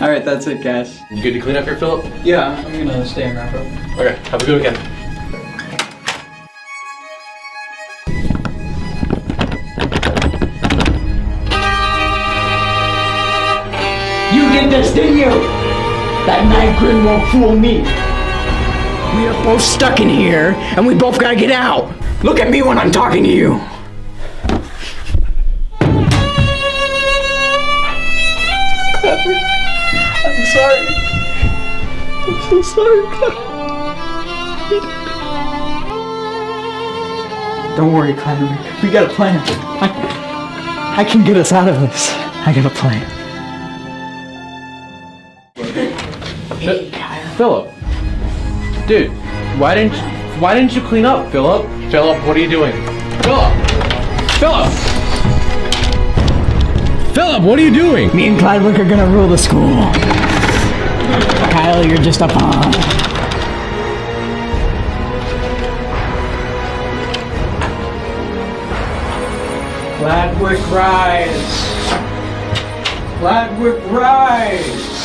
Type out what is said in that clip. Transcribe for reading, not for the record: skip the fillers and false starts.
Alright, that's it, guys. You good to clean up here, Philip? Yeah, I'm gonna stay and wrap up. Okay, have a good weekend. You did this, didn't you? That night grin won't fool me. We are both stuck in here, and we both gotta get out. Look at me when I'm talking to you. I'm sorry. I'm so sorry, Clever. Don't worry, Clever. We got a plan. I can get us out of this. I got a plan. Philip. Dude, why didn't you clean up, Philip? Philip, what are you doing? Philip! Philip! Philip, what are you doing? Me and Clydwick are gonna rule the school. Kyle, you're just a pawn. Clydwick rise! Clydwick rise!